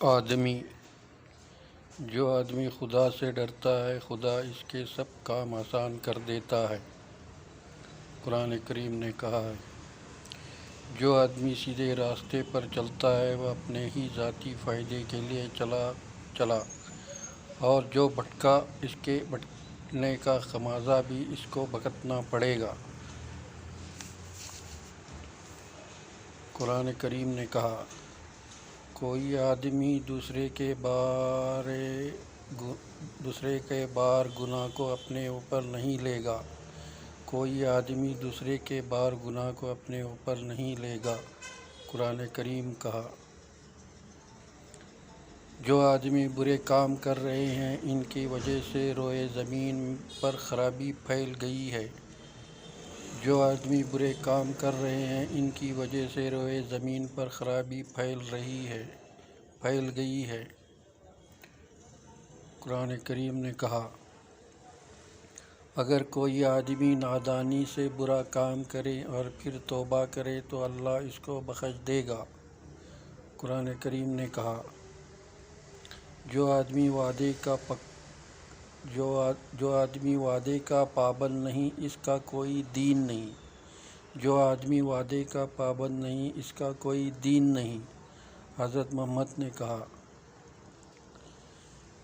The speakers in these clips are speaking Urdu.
آدمی جو آدمی خدا سے ڈرتا ہے خدا اس کے سب کام آسان کر دیتا ہے۔ قرآن کریم نے کہا ہے جو آدمی سیدھے راستے پر چلتا ہے وہ اپنے ہی ذاتی فائدے کے لیے چلا اور جو بھٹکا اس کے بھٹکنے کا خمیازہ بھی اس کو بھگتنا پڑے گا۔ قرآن کریم نے کہا کوئی آدمی دوسرے کے بار گناہ کو اپنے اوپر نہیں لے گا۔ کوئی آدمی دوسرے کے بار گناہ کو اپنے اوپر نہیں لے گا۔ قرآن کریم کہا جو آدمی برے کام کر رہے ہیں ان کی وجہ سے روئے زمین پر خرابی پھیل گئی ہے۔ جو آدمی برے کام کر رہے ہیں ان کی وجہ سے روئے زمین پر خرابی پھیل گئی ہے۔ قرآن کریم نے کہا اگر کوئی آدمی نادانی سے برا کام کرے اور پھر توبہ کرے تو اللہ اس کو بخش دے گا۔ قرآن کریم نے کہا جو آدمی وعدے کا پابند نہیں اس کا کوئی دین نہیں۔ جو آدمی وعدے کا پابند نہیں اس کا کوئی دین نہیں۔ حضرت محمد نے کہا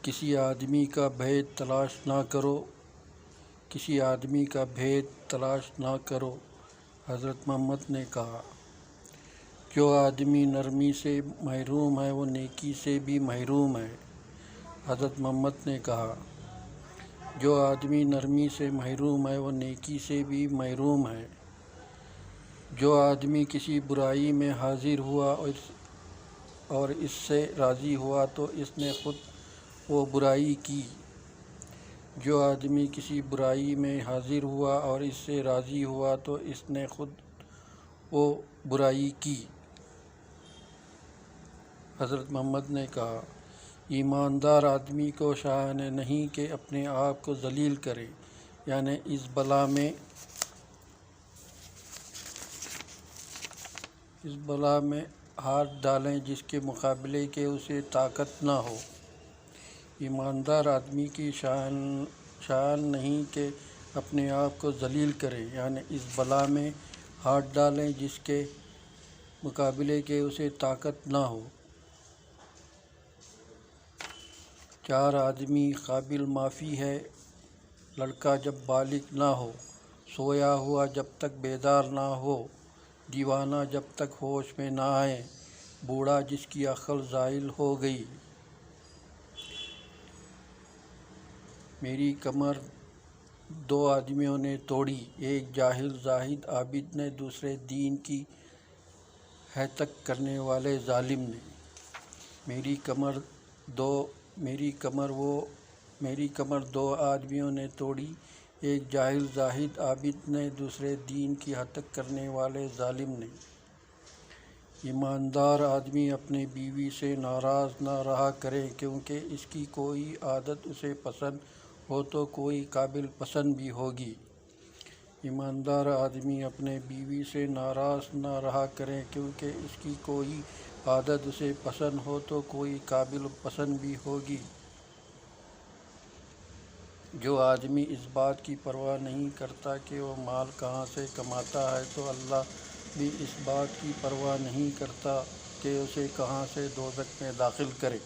کسی آدمی کا بھید تلاش نہ کرو۔ حضرت محمد نے کہا جو آدمی نرمی سے محروم ہے وہ نیکی سے بھی محروم ہے۔ حضرت محمد نے کہا جو آدمی نرمی سے محروم ہے وہ نیکی سے بھی محروم ہے۔ جو آدمی کسی برائی میں حاضر ہوا اور اس سے راضی ہوا تو اس نے خود وہ برائی کی۔ جو آدمی کسی برائی میں حاضر ہوا اور اس سے راضی ہوا تو اس نے خود وہ برائی کی۔ حضرت محمد نے کہا ایماندار آدمی کو شأن نہیں کہ اپنے آپ کو ذلیل کرے، یعنی اس بلا میں ہاتھ ڈالیں جس کے مقابلے کے اسے طاقت نہ ہو۔ ایماندار آدمی کی شأن نہیں کہ اپنے آپ کو ذلیل کرے، یعنی اس بلا میں ہاتھ ڈالیں جس کے مقابلے کے اسے طاقت نہ ہو۔ 4 آدمی قابل معافی ہے لڑکا جب بالغ نہ ہو، سویا ہوا جب تک بیدار نہ ہو، دیوانہ جب تک ہوش میں نہ آئے، بوڑھا جس کی عقل زائل ہو گئی۔ میری کمر 2 آدمیوں نے توڑی، ایک جاہل زاہد عابد نے، دوسرے دین کی ہتک کرنے والے ظالم نے۔ میری کمر 2 آدمیوں نے توڑی، ایک جاہل زاہد عابد نے، دوسرے دین کی ہتک کرنے والے ظالم نے۔ ایماندار آدمی اپنی بیوی سے ناراض نہ رہا کرے کیونکہ اس کی کوئی عادت اسے پسند ہو تو کوئی قابل پسند بھی ہوگی۔ ایماندار آدمی اپنے بیوی سے ناراض نہ رہا کرے کیونکہ اس کی کوئی عادت اسے پسند ہو تو کوئی قابل پسند بھی ہوگی۔ جو آدمی اس بات کی پرواہ نہیں کرتا کہ وہ مال کہاں سے کماتا ہے تو اللہ بھی اس بات کی پرواہ نہیں کرتا کہ اسے کہاں سے دوزخ میں داخل کرے۔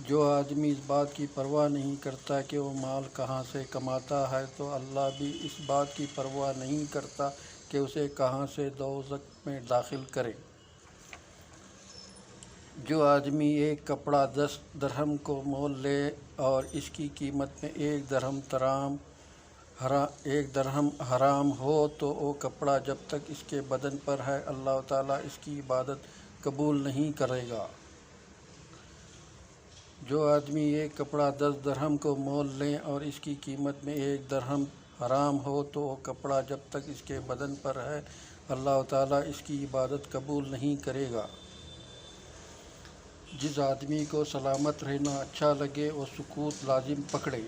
جو آدمی اس بات کی پرواہ نہیں کرتا کہ وہ مال کہاں سے کماتا ہے تو اللہ بھی اس بات کی پرواہ نہیں کرتا کہ اسے کہاں سے دوزخ میں داخل کرے۔ جو آدمی ایک کپڑا 10 درہم کو مول لے اور اس کی قیمت میں 1 درہم حرام ہو تو وہ کپڑا جب تک اس کے بدن پر ہے اللہ تعالیٰ اس کی عبادت قبول نہیں کرے گا۔ جو آدمی ایک کپڑا 10 درہم کو مول لے اور اس کی قیمت میں 1 درہم حرام ہو تو وہ کپڑا جب تک اس کے بدن پر ہے اللہ تعالیٰ اس کی عبادت قبول نہیں کرے گا۔ جس آدمی کو سلامت رہنا اچھا لگے وہ سکوت لازم پکڑے۔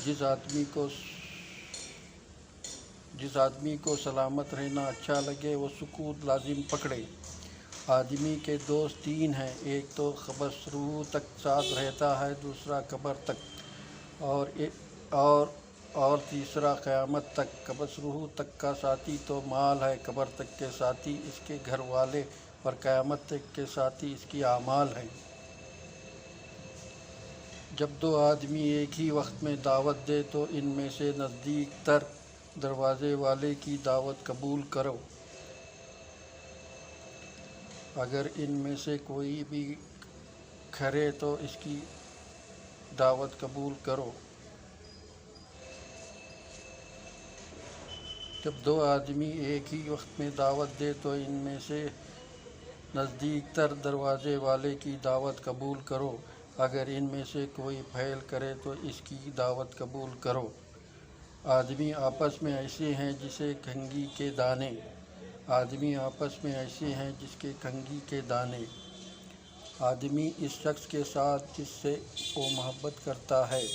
جس آدمی کو سلامت رہنا اچھا لگے وہ سکوت لازم پکڑے۔ آدمی کے دوست تین ہیں، ایک تو قبر روح تک ساتھ رہتا ہے، دوسرا قبر تک اور تیسرا قیامت تک۔ قبر روح تک کا ساتھی تو مال ہے، قبر تک کے ساتھی اس کے گھر والے اور قیامت تک کے ساتھی اس کی اعمال ہیں۔ جب دو آدمی ایک ہی وقت میں دعوت دے تو ان میں سے نزدیک تر دروازے والے کی دعوت قبول کرو۔ اگر ان میں سے کوئی بھی کھرے تو اس کی دعوت قبول کرو۔ جب دو آدمی ایک ہی وقت میں دعوت دے تو ان میں سے نزدیک تر دروازے والے کی دعوت قبول کرو۔ اگر ان میں سے کوئی پھیل کرے تو اس کی دعوت قبول کرو۔ آدمی آپس میں ایسے ہیں جسے کنگھی کے دانے۔ آدمی آپس میں ایسے ہیں جس کے کنگھی کے دانے۔ آدمی اس شخص کے ساتھ جس سے وہ محبت کرتا ہے